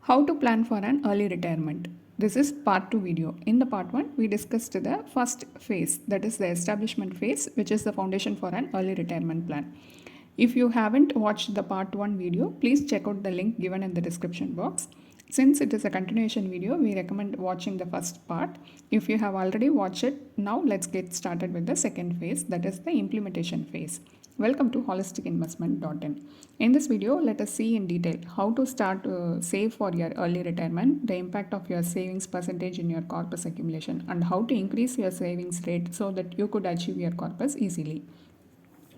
How to plan for an early retirement. This is part 2 video. In the part 1, we discussed the first phase, that is the establishment phase, which is the foundation for an early retirement plan. If you haven't watched the part 1 video, please check out the link given in the description box. Since it is a continuation video, we recommend watching the first part. If you have already watched it, now let's get started with the second phase, that is the implementation phase. Welcome to holisticinvestment.in. In this video, let us see in detail how to start save for your early retirement, the impact of your savings percentage in your corpus accumulation, and how to increase your savings rate so that you could achieve your corpus easily.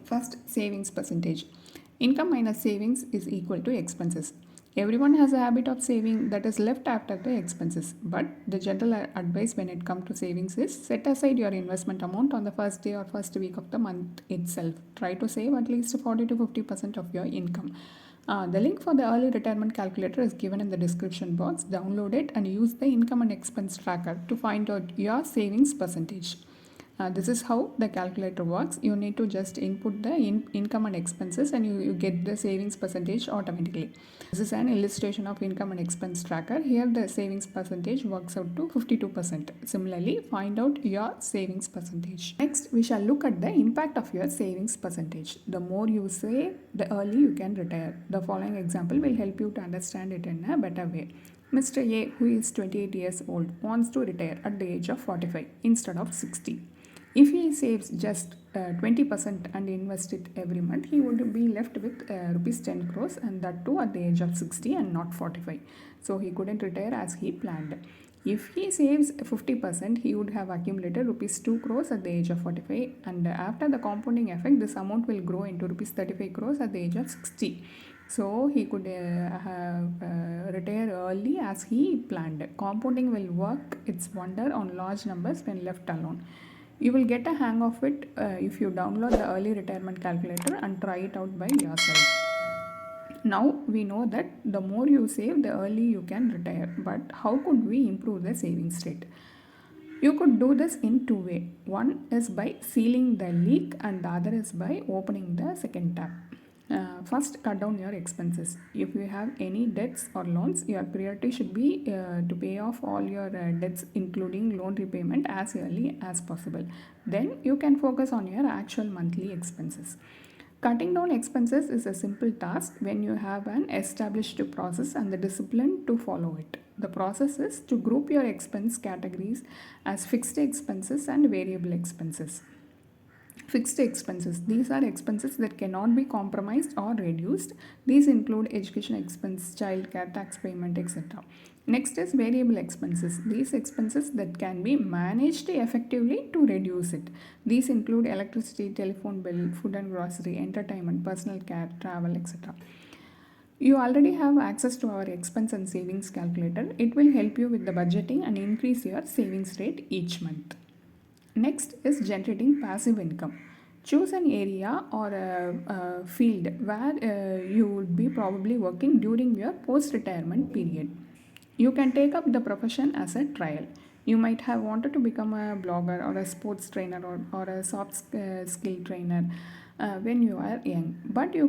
First, savings percentage. Income minus savings is equal to expenses. Everyone has a habit of saving that is left after the expenses, but the general advice when it comes to savings is set aside your investment amount on the first day or first week of the month itself. Try to save at least 40 to 50% of your income. The link for the early retirement calculator is given in the description box. Download it and use the income and expense tracker to find out your savings percentage. This is how the calculator works. You need to just input the income and expenses and you get the savings percentage automatically. This is an illustration of income and expense tracker. Here the savings percentage works out to 52%. Similarly, find out your savings percentage. Next, we shall look at the impact of your savings percentage. The more you save, the early you can retire. The following example will help you to understand it in a better way. Mr. A, who is 28 years old, wants to retire at the age of 45 instead of 60. If he saves just 20% and invests it every month, he would be left with rupees 10 crores, and that too at the age of 60 and not 45. So he couldn't retire as he planned. If he saves 50%, he would have accumulated rupees 2 crores at the age of 45, and after the compounding effect, this amount will grow into rupees 35 crores at the age of 60. So he could retire early as he planned. Compounding will work its wonder on large numbers when left alone. You will get a hang of it if you download the early retirement calculator and try it out by yourself. Now we know that the more you save, the early you can retire. But how could we improve the savings rate? You could do this in two ways. One is by sealing the leak and the other is by opening the second tap. First, cut down your expenses. If you have any debts or loans, your priority should be to pay off all your debts, including loan repayment, as early as possible. Then you can focus on your actual monthly expenses. Cutting down expenses is a simple task when you have an established process and the discipline to follow it. The process is to group your expense categories as fixed expenses and variable expenses. Fixed expenses. These are expenses that cannot be compromised or reduced. These include education expense, childcare, tax payment, etc. Next is variable expenses. These expenses that can be managed effectively to reduce it. These include electricity, telephone bill, food and grocery, entertainment, personal care, travel, etc. You already have access to our expense and savings calculator. It will help you with the budgeting and increase your savings rate each month. Next is generating passive income. Choose an area or a field where you would be probably working during your post-retirement period. You can take up the profession as a trial. You might have wanted to become a blogger or a sports trainer or a soft skill trainer when you are young, but you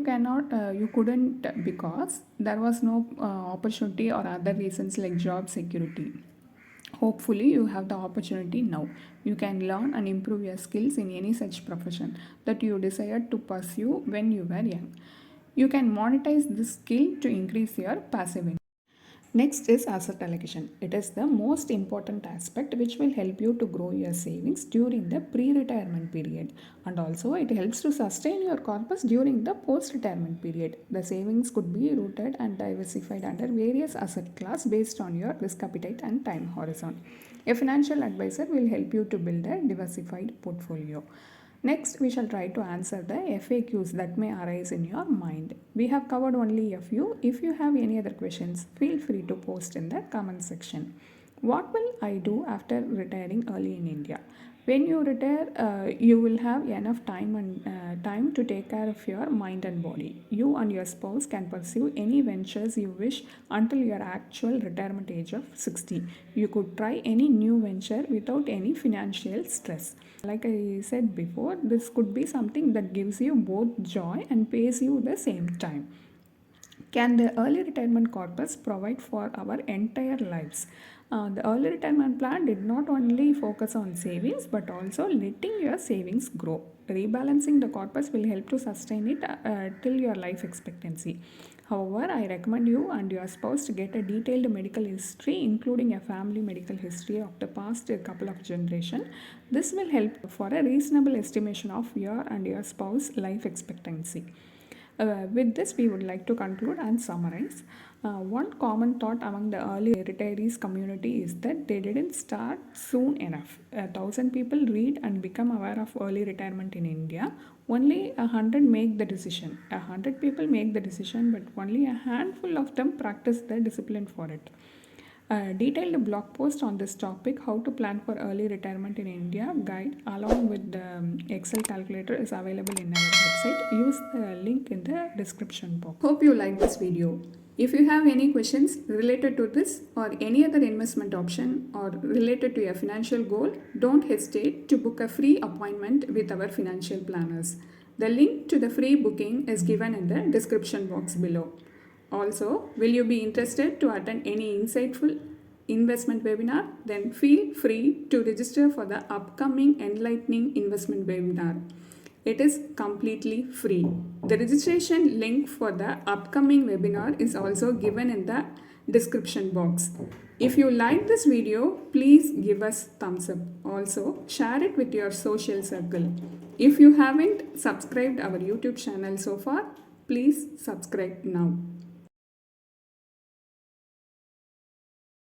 couldn't because there was no opportunity or other reasons like job security. Hopefully, you have the opportunity now. You can learn and improve your skills in any such profession that you desired to pursue when you were young. You can monetize this skill to increase your passive income. Next is asset allocation. It is the most important aspect which will help you to grow your savings during the pre-retirement period, and also it helps to sustain your corpus during the post-retirement period. The savings could be rooted and diversified under various asset class based on your risk appetite and time horizon. A financial advisor will help you to build a diversified portfolio. Next, we shall try to answer the FAQs that may arise in your mind. We have covered only a few. If you have any other questions, feel free to post in the comment section. What will I do after retiring early in India? When you retire, you will have enough time to take care of your mind and body. You and your spouse can pursue any ventures you wish until your actual retirement age of 60. You could try any new venture without any financial stress. Like I said before, this could be something that gives you both joy and pays you the same time. Can the early retirement corpus provide for our entire lives? The early retirement plan did not only focus on savings but also letting your savings grow. Rebalancing the corpus will help to sustain it till your life expectancy. However, I recommend you and your spouse to get a detailed medical history, including a family medical history of the past couple of generations. This will help for a reasonable estimation of your and your spouse life expectancy. With this, we would like to conclude and summarize. One common thought among the early retirees community is that they didn't start soon enough. 1,000 people read and become aware of early retirement in India. Only 100 make the decision. 100 people make the decision, but only a handful of them practice the discipline for it. A detailed blog post on this topic, how to plan for early retirement in India guide along with the Excel calculator is available in our website. Use the link in the description box. Hope you like this video. If you have any questions related to this or any other investment option or related to your financial goal, don't hesitate to book a free appointment with our financial planners. The link to the free booking is given in the description box below. Also, will you be interested to attend any insightful investment webinar? Then feel free to register for the upcoming enlightening investment webinar. It is completely free. The registration link for the upcoming webinar is also given in the description box. If you like this video, please give us thumbs up. Also, share it with your social circle. If you haven't subscribed our YouTube channel so far, please subscribe now.